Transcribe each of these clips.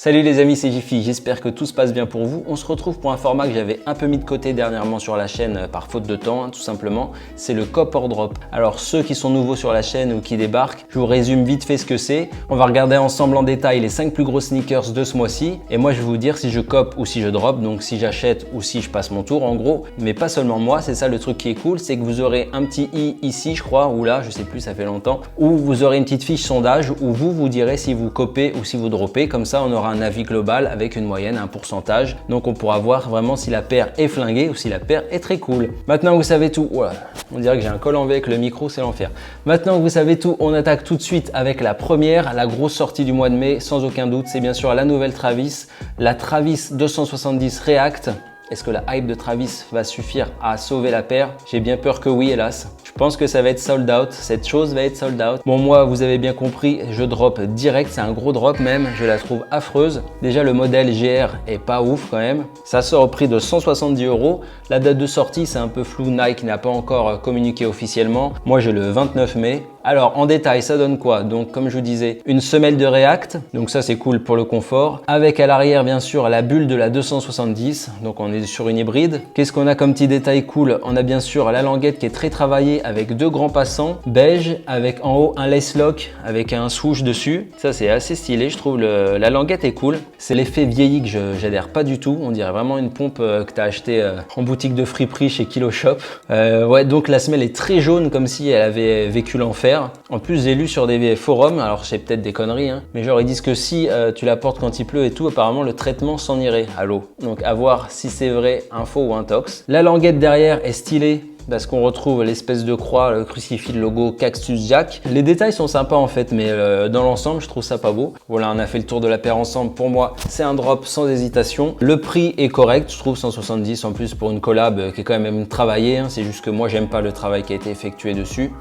Salut les amis, c'est Jiffy, j'espère que tout se passe bien pour vous. On se retrouve pour un format que j'avais un peu mis de côté dernièrement sur la chaîne par faute de temps, tout simplement. C'est le Cop or Drop. Alors ceux qui sont nouveaux sur la chaîne ou qui débarquent, je vous résume vite fait ce que c'est. On va regarder ensemble en détail les 5 plus gros sneakers de ce mois-ci. Et moi je vais vous dire si je cop ou si je drop, donc si j'achète ou si je passe mon tour en gros. Mais pas seulement moi, c'est ça le truc qui est cool, c'est que vous aurez un petit i ici je crois, ou là, je sais plus, ça fait longtemps, où vous aurez une petite fiche sondage où vous direz si vous copez ou si vous droppez. Comme ça on aura un avis global avec une moyenne, un pourcentage. Donc on pourra voir vraiment si la paire est flinguée ou si la paire est très cool. Maintenant vous savez tout. Voilà. On dirait que j'ai un col en V avec le micro, c'est l'enfer. Maintenant que vous savez tout, on attaque tout de suite avec la première, la grosse sortie du mois de mai, sans aucun doute. C'est bien sûr la nouvelle Travis, la Travis 270 React. Est-ce que la hype de Travis va suffire à sauver la paire? J'ai bien peur que oui, hélas. Je pense que ça va être sold out. Cette chose va être sold out. Bon, moi, vous avez bien compris, je drop direct. C'est un gros drop même. Je la trouve affreuse. Déjà, le modèle GR est pas ouf quand même. Ça sort au prix de 170 €. La date de sortie, c'est un peu flou. Nike n'a pas encore communiqué officiellement. Moi, j'ai le 29 mai. Alors, en détail, ça donne quoi? Donc, comme je vous disais, une semelle de React. Donc ça, c'est cool pour le confort. Avec à l'arrière, bien sûr, la bulle de la 270. Donc, on est sur une hybride. Qu'est-ce qu'on a comme petit détail cool? On a bien sûr la languette qui est très travaillée avec deux grands passants beige, avec en haut un lace lock avec un swoosh dessus. Ça, c'est assez stylé. Je trouve la languette est cool. C'est l'effet vieilli que j'adhère pas du tout. On dirait vraiment une pompe que tu as acheté en boutique de friperie chez Kilo Shop. Ouais, donc la semelle est très jaune comme si elle avait vécu l'enfer. En plus, j'ai lu sur des forums, alors c'est peut-être des conneries, hein, mais genre ils disent que si tu la portes quand il pleut et tout, apparemment le traitement s'en irait à l'eau. Donc à voir si c'est vrai, info ou intox. La languette derrière est stylée parce qu'on retrouve l'espèce de croix, le crucifix, le logo Cactus Jack. Les détails sont sympas en fait, mais dans l'ensemble, je trouve ça pas beau. Voilà, on a fait le tour de la paire ensemble. Pour moi, c'est un drop sans hésitation. Le prix est correct, je trouve 170 en plus pour une collab qui est quand même travaillée. Hein. C'est juste que moi, j'aime pas le travail qui a été effectué dessus.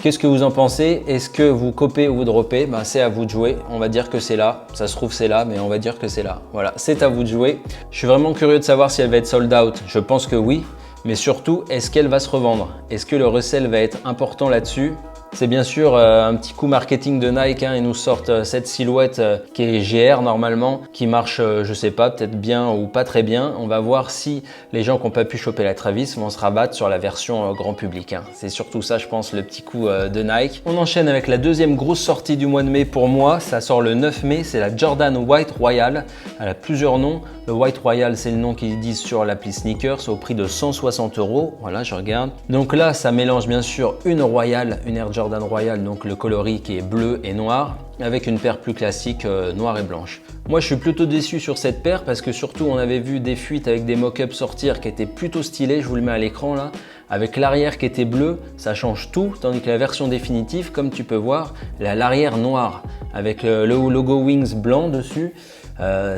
Qu'est-ce que vous en pensez? Est-ce que vous copez ou vous droppez? Ben, c'est à vous de jouer. On va dire que c'est là. Ça se trouve c'est là, mais on va dire que c'est là. Voilà, c'est à vous de jouer. Je suis vraiment curieux de savoir si elle va être sold out. Je pense que oui. Mais surtout, est-ce qu'elle va se revendre? Est-ce que le resell va être important là-dessus? C'est bien sûr un petit coup marketing de Nike, hein. Ils nous sortent cette silhouette qui est GR normalement, qui marche, je sais pas, peut-être bien ou pas très bien. On va voir si les gens qui n'ont pas pu choper la Travis vont se rabattre sur la version grand public, hein. C'est surtout ça, je pense, le petit coup de Nike. On enchaîne avec la deuxième grosse sortie du mois de mai pour moi. Ça sort le 9 mai, c'est la Jordan White Royal. Elle a plusieurs noms. Le White Royal, c'est le nom qu'ils disent sur l'appli Sneakers, au prix de 160 €. Voilà, je regarde. Donc là, ça mélange bien sûr une Royal, une Air Jordan Royal, donc le coloris qui est bleu et noir, avec une paire plus classique noire et blanche. Moi, je suis plutôt déçu sur cette paire parce que surtout, on avait vu des fuites avec des mock-ups sortir qui étaient plutôt stylés. Je vous le mets à l'écran là. Avec l'arrière qui était bleu, ça change tout, tandis que la version définitive, comme tu peux voir, elle a l'arrière noir avec le logo Wings blanc dessus.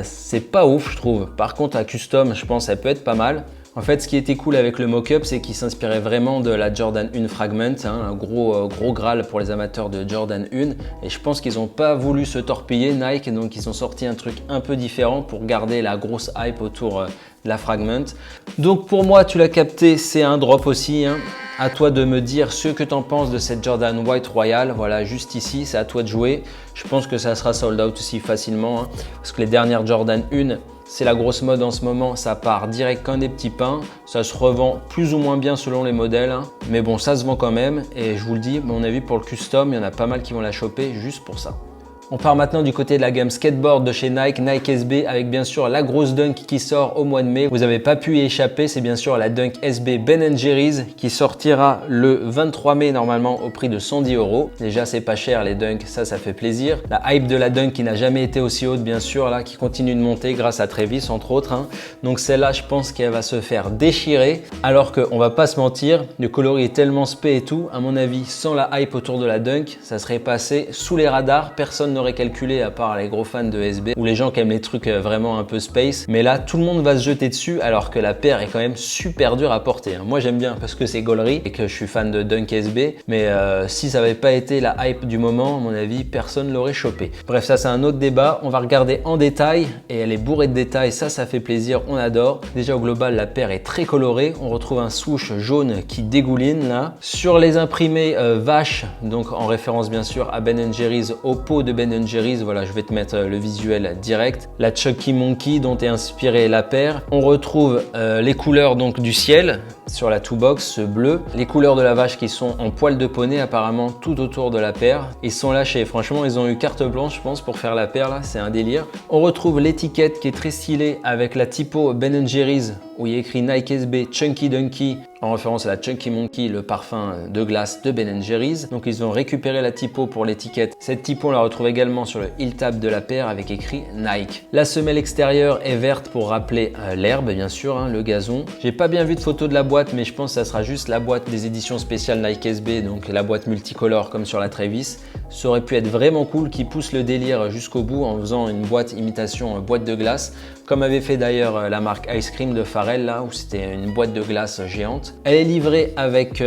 C'est pas ouf, je trouve. Par contre, à custom, je pense, ça peut être pas mal. En fait, ce qui était cool avec le mock-up, c'est qu'il s'inspirait vraiment de la Jordan 1 Fragment, hein, un gros graal pour les amateurs de Jordan 1. Et je pense qu'ils n'ont pas voulu se torpiller, Nike, donc ils ont sorti un truc un peu différent pour garder la grosse hype autour de la Fragment. Donc pour moi, tu l'as capté, c'est un drop aussi, hein. À toi de me dire ce que tu en penses de cette Jordan White Royal. Voilà, juste ici, c'est à toi de jouer. Je pense que ça sera sold out aussi facilement, hein, parce que les dernières Jordan 1, c'est la grosse mode en ce moment, ça part direct comme des petits pains. Ça se revend plus ou moins bien selon les modèles, hein. Mais bon, ça se vend quand même. Et je vous le dis, à mon avis, pour le custom, il y en a pas mal qui vont la choper juste pour ça. On part maintenant du côté de la gamme skateboard de chez Nike, Nike SB, avec bien sûr la grosse Dunk qui sort au mois de mai. Vous n'avez pas pu y échapper, c'est bien sûr la Dunk SB Ben & Jerry's qui sortira le 23 mai normalement au prix de 110 €. Déjà, c'est pas cher les Dunk, ça fait plaisir. La hype de la Dunk qui n'a jamais été aussi haute, bien sûr, là, qui continue de monter grâce à Travis, entre autres, hein. Donc celle-là, je pense qu'elle va se faire déchirer. Alors qu'on va pas se mentir, le coloris est tellement spé et tout, à mon avis, sans la hype autour de la Dunk, ça serait passé sous les radars, personne n'aurait calculé à part les gros fans de SB ou les gens qui aiment les trucs vraiment un peu space. Mais là, tout le monde va se jeter dessus alors que la paire est quand même super dure à porter, hein. Moi, j'aime bien parce que c'est gaulerie et que je suis fan de Dunk SB. Mais si ça n'avait pas été la hype du moment, à mon avis, personne l'aurait chopé. Bref, ça, c'est un autre débat. On va regarder en détail et elle est bourrée de détails. Ça fait plaisir. On adore. Déjà, au global, la paire est très colorée. On retrouve un swoosh jaune qui dégouline là. Sur les imprimés vaches, donc en référence bien sûr à Ben & Jerry's, au pot de Ben Ben & Jerry's, voilà, je vais te mettre le visuel direct. La Chunky Monkey dont est inspirée la paire. On retrouve les couleurs donc du ciel sur la Two-Box, ce bleu. Les couleurs de la vache qui sont en poil de poney apparemment tout autour de la paire. Ils sont lâchés, franchement ils ont eu carte blanche je pense pour faire la paire là, c'est un délire. On retrouve l'étiquette qui est très stylée avec la typo Ben & Jerry's où il y a écrit Nike SB Chunky Dunky en référence à la Chunky Monkey, le parfum de glace de Ben & Jerry's. Donc ils ont récupéré la typo pour l'étiquette. Cette typo on la retrouve également sur le heel tab de la paire avec écrit Nike. La semelle extérieure est verte pour rappeler l'herbe bien sûr, hein, le gazon. J'ai pas bien vu de photo de la boîte mais je pense que ça sera juste la boîte des éditions spéciales Nike SB, donc la boîte multicolore comme sur la Travis. Ça aurait pu être vraiment cool qu'ils poussent le délire jusqu'au bout en faisant une boîte imitation boîte de glace, comme avait fait d'ailleurs la marque Ice Cream de Pharrell là où c'était une boîte de glace géante. Elle est livrée avec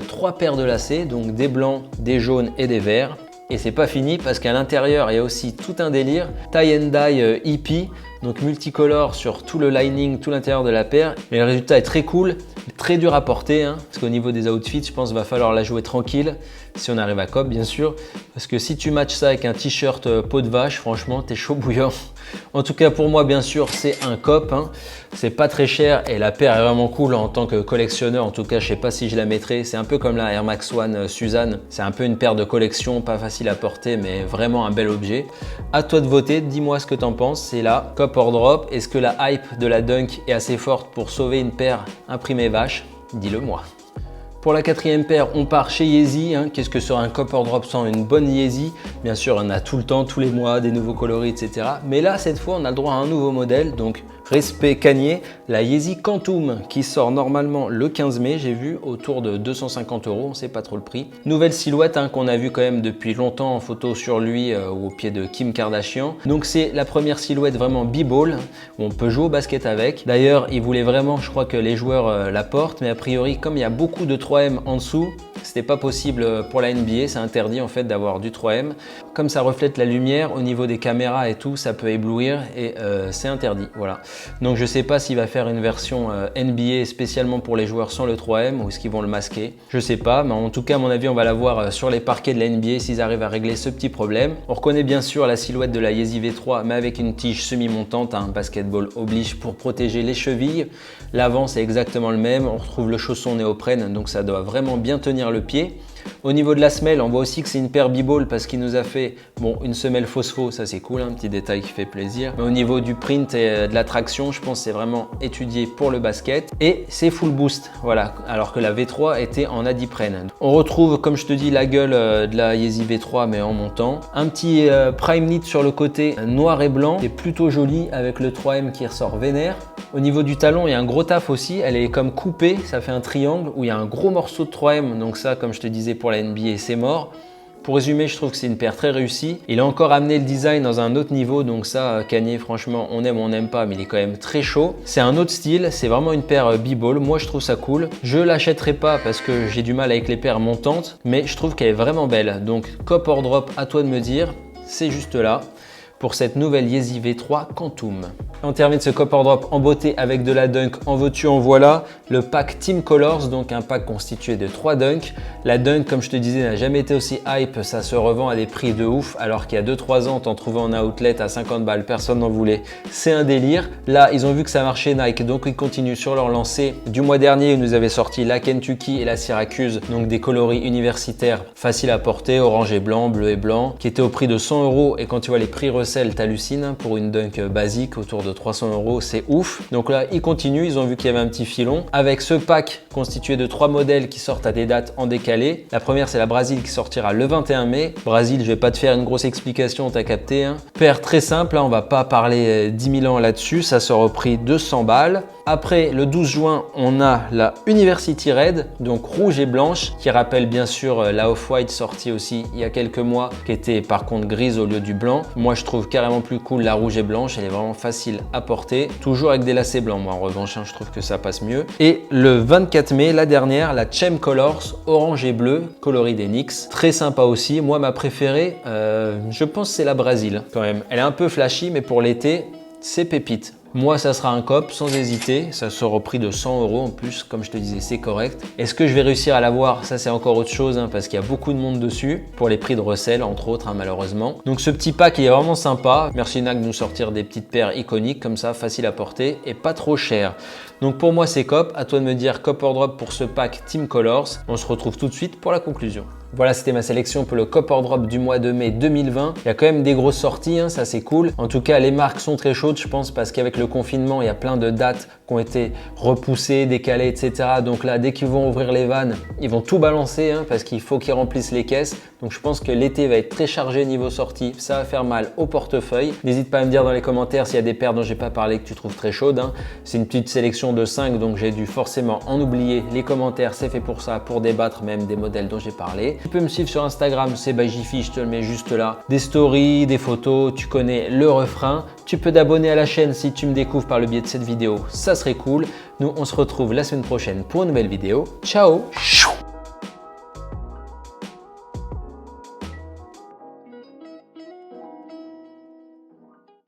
3 paires de lacets, donc des blancs, des jaunes et des verts. Et c'est pas fini parce qu'à l'intérieur il y a aussi tout un délire tie and dye hippie, donc multicolore sur tout le lining, tout l'intérieur de la paire. Mais le résultat est très cool, très dur à porter, hein, parce qu'au niveau des outfits, je pense qu'il va falloir la jouer tranquille, si on arrive à cop bien sûr. Parce que si tu matches ça avec un t-shirt peau de vache, franchement, t'es chaud bouillant. En tout cas pour moi bien sûr c'est un cop, hein. C'est pas très cher et la paire est vraiment cool en tant que collectionneur. En tout cas je sais pas si je la mettrai, c'est un peu comme la Air Max One Suzanne, c'est un peu une paire de collection, pas facile à porter mais vraiment un bel objet. À toi de voter, dis-moi ce que t'en penses, c'est la cop or drop. Est-ce que la hype de la Dunk est assez forte pour sauver une paire imprimée vache? Dis-le moi. Pour la 4e paire, on part chez Yeezy. Hein. Qu'est-ce que sera un cop or drop sans une bonne Yeezy? Bien sûr, on a tout le temps, tous les mois, des nouveaux coloris, etc. Mais là, cette fois, on a le droit à un nouveau modèle. Donc, respect Kanye, la Yeezy Quantum qui sort normalement le 15 mai, j'ai vu, autour de 250 €, on ne sait pas trop le prix. Nouvelle silhouette hein, qu'on a vu quand même depuis longtemps en photo sur lui ou au pied de Kim Kardashian. Donc c'est la première silhouette vraiment b-ball, où on peut jouer au basket avec. D'ailleurs, il voulait vraiment, je crois que les joueurs la portent, mais a priori, comme il y a beaucoup de 3M en dessous, c'était pas possible pour la NBA, c'est interdit en fait d'avoir du 3M. Comme ça reflète la lumière au niveau des caméras et tout, ça peut éblouir et c'est interdit, voilà. Donc je sais pas s'il va faire une version NBA spécialement pour les joueurs sans le 3M ou est-ce qu'ils vont le masquer. Je sais pas, mais en tout cas à mon avis on va la voir sur les parquets de la NBA s'ils arrivent à régler ce petit problème. On reconnaît bien sûr la silhouette de la Yeezy V3 mais avec une tige semi-montante, un basketball oblige pour protéger les chevilles. L'avant c'est exactement le même, on retrouve le chausson néoprène donc ça doit vraiment bien tenir le pied. Au niveau de la semelle, on voit aussi que c'est une paire b-ball parce qu'il nous a fait une semelle phospho, ça c'est cool, un petit détail qui fait plaisir. Mais au niveau du print et de la traction, je pense que c'est vraiment étudié pour le basket. Et c'est full boost, voilà, alors que la V3 était en adiprène. On retrouve, comme je te dis, la gueule de la Yeezy V3 mais en montant. Un petit prime knit sur le côté noir et blanc, c'est plutôt joli avec le 3M qui ressort vénère. Au niveau du talon, il y a un gros taf aussi, elle est comme coupée, ça fait un triangle où il y a un gros morceau de 3M, donc ça, comme je te disais pour la NBA, c'est mort. Pour résumer, je trouve que c'est une paire très réussie. Il a encore amené le design dans un autre niveau, donc ça, Kanye, franchement, on aime ou on n'aime pas, mais il est quand même très chaud. C'est un autre style, c'est vraiment une paire b-ball. Moi, je trouve ça cool. Je l'achèterai pas parce que j'ai du mal avec les paires montantes, mais je trouve qu'elle est vraiment belle. Donc, cop or drop, à toi de me dire, c'est juste là pour cette nouvelle Yeezy V3 Quantum. On termine ce cop or drop en beauté avec de la Dunk. En veux-tu, en voilà, le pack Team Colors, donc un pack constitué de 3 Dunk. La Dunk, comme je te disais, n'a jamais été aussi hype, ça se revend à des prix de ouf, alors qu'il y a 2-3 ans, t'en trouvais en outlet à 50 balles, personne n'en voulait. C'est un délire. Là, ils ont vu que ça marchait Nike, donc ils continuent sur leur lancée. Du mois dernier, ils nous avaient sorti la Kentucky et la Syracuse, donc des coloris universitaires faciles à porter, orange et blanc, bleu et blanc, qui étaient au prix de 100 €. Et quand tu vois les prix recel, t'hallucines, pour une Dunk basique autour de 300 €, c'est ouf. Donc là, ils continuent, ils ont vu qu'il y avait un petit filon. Avec ce pack constitué de 3 modèles qui sortent à des dates en décalé. La première, c'est la Brésil qui sortira le 21 mai. Brésil, je vais pas te faire une grosse explication, t'as capté. Hein. Paire très simple, hein, on va pas parler 10 000 ans là-dessus, ça sort au prix de 100 balles. Après, le 12 juin, on a la University Red, donc rouge et blanche, qui rappelle bien sûr la Off-White sortie aussi il y a quelques mois, qui était par contre grise au lieu du blanc. Moi, je trouve carrément plus cool la rouge et blanche, elle est vraiment facile à porter. Toujours avec des lacets blancs, moi en revanche, hein, je trouve que ça passe mieux. Et le 24 mai, la dernière, la Chem Colors, orange et bleu, coloris des Knicks. Très sympa aussi. Moi, ma préférée, je pense c'est la Brésil quand même. Elle est un peu flashy, mais pour l'été, c'est pépite. Moi, ça sera un COP sans hésiter. Ça sera au prix de 100 € en plus. Comme je te disais, c'est correct. Est-ce que je vais réussir à l'avoir? Ça, c'est encore autre chose parce qu'il y a beaucoup de monde dessus pour les prix de resell, entre autres, malheureusement. Donc, ce petit pack, il est vraiment sympa. Merci Nag de nous sortir des petites paires iconiques comme ça, facile à porter et pas trop cher. Donc, pour moi, c'est COP. À toi de me dire COP or drop pour ce pack Team Colors. On se retrouve tout de suite pour la conclusion. Voilà, c'était ma sélection pour le COP or drop du mois de mai 2020. Il y a quand même des grosses sorties, ça c'est cool. En tout cas, les marques sont très chaudes, je pense, parce qu'avec le confinement, il y a plein de dates qui ont été repoussées, décalées, etc. Donc là, dès qu'ils vont ouvrir les vannes, ils vont tout balancer parce qu'il faut qu'ils remplissent les caisses. Donc je pense que l'été va être très chargé niveau sortie. Ça va faire mal au portefeuille. N'hésite pas à me dire dans les commentaires s'il y a des paires dont j'ai pas parlé que tu trouves très chaudes. C'est une petite sélection de 5, donc j'ai dû forcément en oublier. Les commentaires, c'est fait pour ça, pour débattre même des modèles dont j'ai parlé. Tu peux me suivre sur Instagram, c'est by Jiffy, je te le mets juste là. Des stories, des photos, tu connais le refrain. Tu peux t'abonner à la chaîne si tu me découvres par le biais de cette vidéo, ça serait cool. Nous, on se retrouve la semaine prochaine pour une nouvelle vidéo. Ciao!